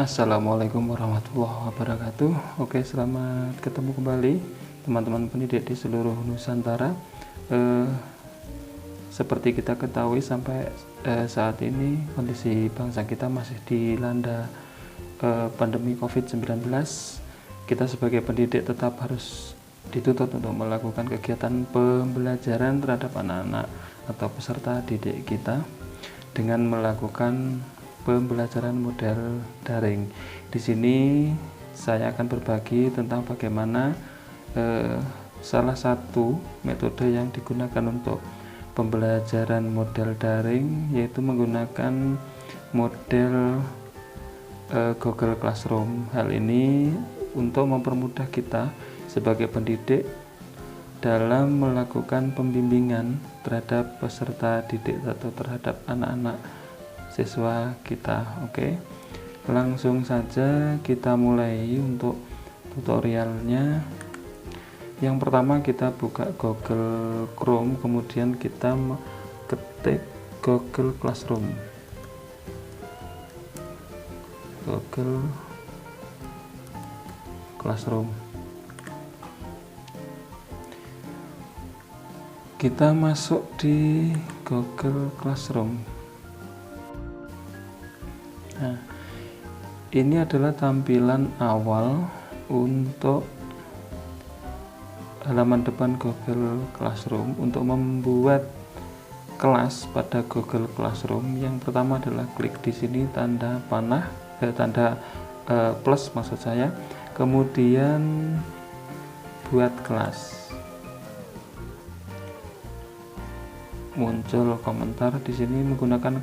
Assalamualaikum warahmatullahi wabarakatuh. Oke, selamat ketemu kembali teman-teman pendidik di seluruh Nusantara. Seperti kita ketahui sampai saat ini kondisi bangsa kita masih dilanda pandemi COVID-19. Kita sebagai pendidik tetap harus dituntut untuk melakukan kegiatan pembelajaran terhadap anak-anak atau peserta didik kita dengan melakukan pembelajaran model daring. Di sini saya akan berbagi tentang bagaimana salah satu metode yang digunakan untuk pembelajaran model daring, yaitu menggunakan model Google Classroom. Hal ini untuk mempermudah kita sebagai pendidik dalam melakukan pembimbingan terhadap peserta didik atau terhadap anak-anak siswa kita. Oke, langsung saja kita mulai untuk tutorialnya. Yang pertama kita buka Google Chrome, kemudian kita ketik Google Classroom. Google Classroom. Kita masuk di Google Classroom. Nah, ini adalah tampilan awal untuk halaman depan Google Classroom. Untuk membuat kelas pada Google Classroom, yang pertama adalah klik di sini tanda panah, tanda plus maksud saya, kemudian buat kelas. Muncul komentar di sini menggunakan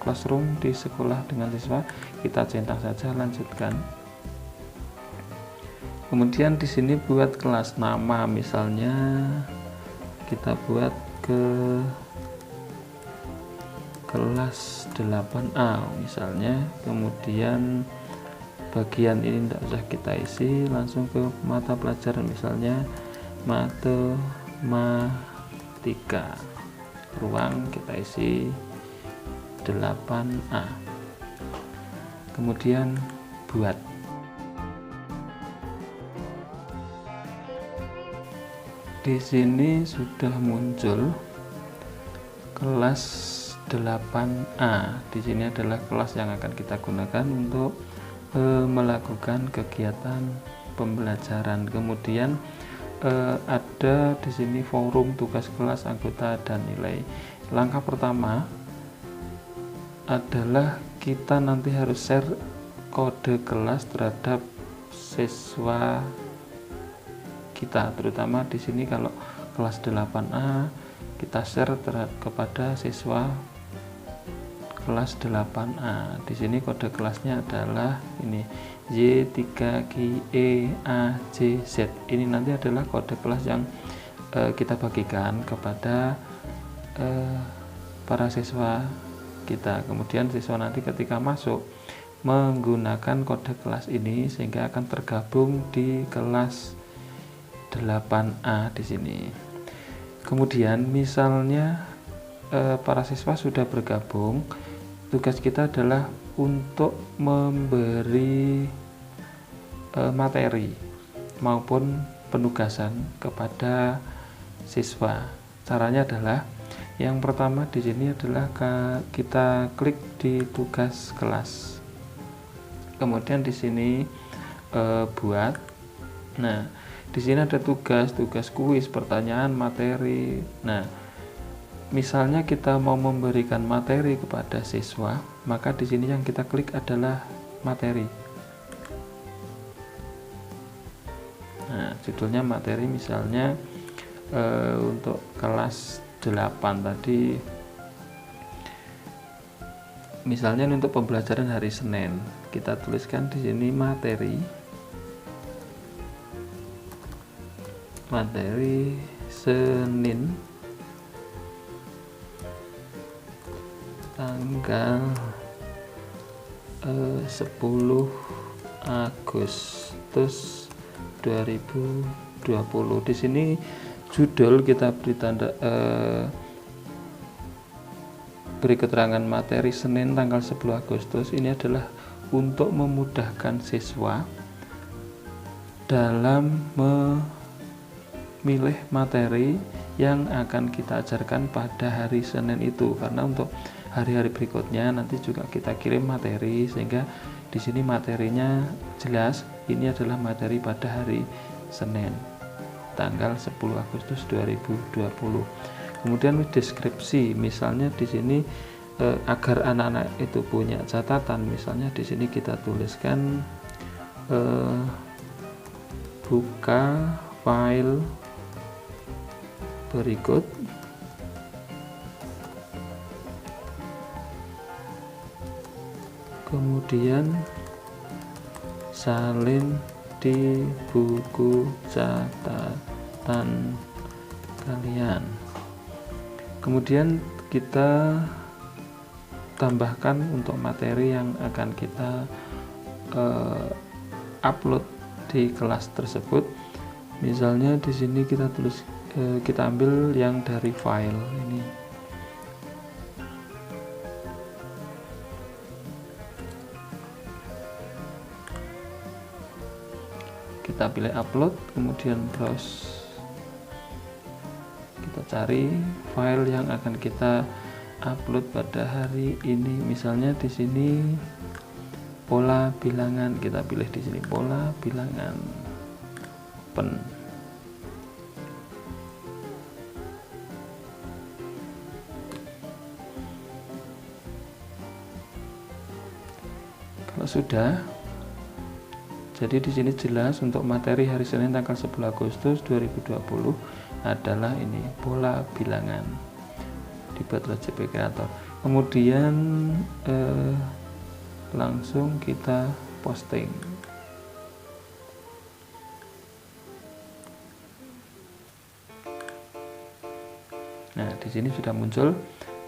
Classroom di sekolah dengan siswa. Kita centang saja, lanjutkan. Kemudian di sini buat kelas nama, misalnya kita buat ke kelas 8A misalnya. Kemudian bagian ini tidak usah kita isi, langsung ke mata pelajaran, misalnya matematika. Ruang kita isi 8A. Kemudian buat. Di sini sudah muncul kelas 8A. Di sini adalah kelas yang akan kita gunakan untuk melakukan kegiatan pembelajaran. Kemudian ada di sini forum, tugas kelas, anggota, dan nilai. Langkah pertama adalah kita nanti harus share kode kelas terhadap siswa kita, terutama di sini kalau kelas 8A kita share kepada siswa kelas 8A. Di sini kode kelasnya adalah ini Y3GEAJZ. Ini nanti adalah kode kelas yang kita bagikan kepada para siswa kita. Kemudian siswa nanti ketika masuk menggunakan kode kelas ini sehingga akan tergabung di kelas 8A di sini. Kemudian misalnya para siswa sudah bergabung, tugas kita adalah untuk memberi materi maupun penugasan kepada siswa. Caranya adalah yang pertama di sini adalah kita klik di tugas kelas. Kemudian di sini buat. Nah, di sini ada tugas kuis, pertanyaan, materi. Nah, misalnya kita mau memberikan materi kepada siswa, maka di sini yang kita klik adalah materi. Nah, judulnya materi, misalnya untuk kelas 8 tadi, misalnya untuk pembelajaran hari Senin, kita tuliskan di sini materi Senin tanggal 10 Agustus 2020. Di sini judul kita beri tanda beri keterangan materi Senin tanggal 10 Agustus. Ini adalah untuk memudahkan siswa dalam memilih materi yang akan kita ajarkan pada hari Senin itu, karena untuk hari-hari berikutnya nanti juga kita kirim materi, sehingga di sini materinya jelas ini adalah materi pada hari Senin tanggal 10 Agustus 2020. Kemudian deskripsi, misalnya di sini agar anak-anak itu punya catatan, misalnya di sini kita tuliskan buka file berikut, kemudian salin di buku catatan kalian. Kemudian kita tambahkan untuk materi yang akan kita upload di kelas tersebut. Misalnya di sini kita tulis, kita ambil yang dari file ini. Kita pilih upload, kemudian browse, kita cari file yang akan kita upload pada hari ini. Misalnya di sini pola bilangan, kita pilih di sini pola bilangan, open. Kalau sudah, jadi di sini jelas untuk materi hari Senin tanggal 10 Agustus 2020 adalah ini pola bilangan, dibuat oleh JP Creator. Kemudian langsung kita posting. Nah, di sini sudah muncul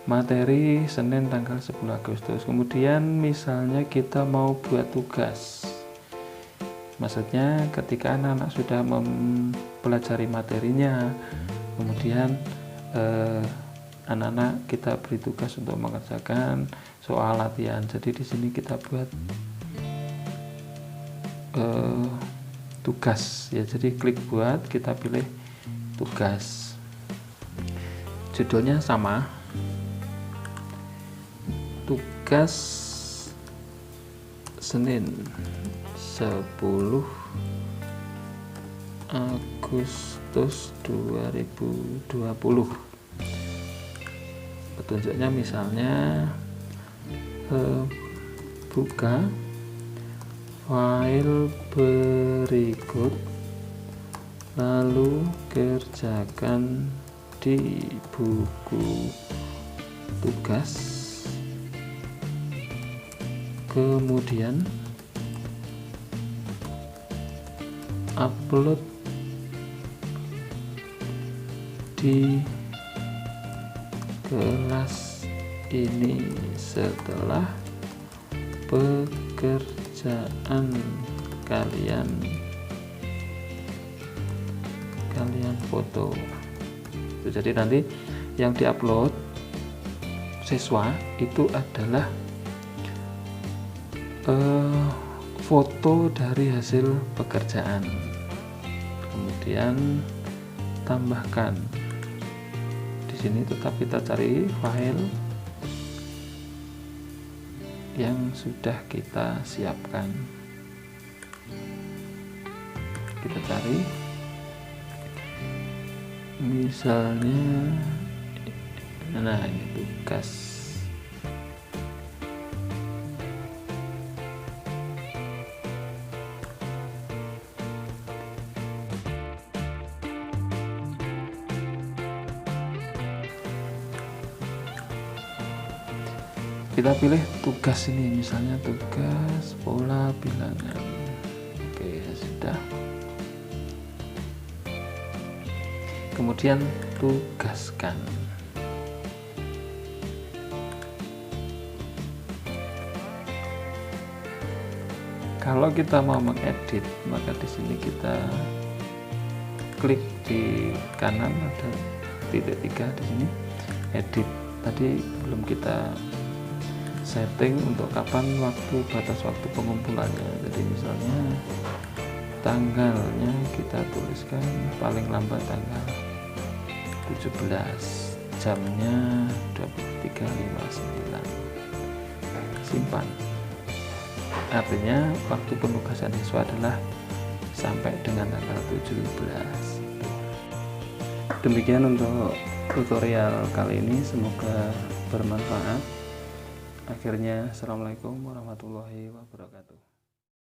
materi Senin tanggal 10 Agustus. Kemudian misalnya kita mau buat tugas. Maksudnya ketika anak-anak sudah mempelajari materinya, kemudian anak-anak kita beri tugas untuk mengerjakan soal latihan. Jadi di sini kita buat tugas ya. Jadi klik buat, kita pilih tugas. Judulnya sama, tugas Senin 10 Agustus 2020. Petunjuknya misalnya buka file berikut, lalu kerjakan di buku tugas, kemudian upload di kelas ini setelah pekerjaan kalian foto. Jadi nanti yang diupload siswa itu adalah foto dari hasil pekerjaan. Kemudian tambahkan di sini, tetap kita cari file yang sudah kita siapkan. Kita cari misalnya, nah ini tugas. Kita pilih tugas ini, misalnya tugas pola bilangan. Oke, sudah. Kemudian tugaskan. Kalau kita mau mengedit, maka di sini kita klik di kanan, ada titik 3 di sini, edit. Tadi belum kita setting untuk kapan batas waktu pengumpulannya. Jadi misalnya tanggalnya kita tuliskan paling lambat tanggal 17, jamnya 23.59, simpan. Artinya waktu penugasan siswa adalah sampai dengan tanggal 17. Demikian untuk tutorial kali ini, semoga bermanfaat. Akhirnya, assalamualaikum warahmatullahi wabarakatuh.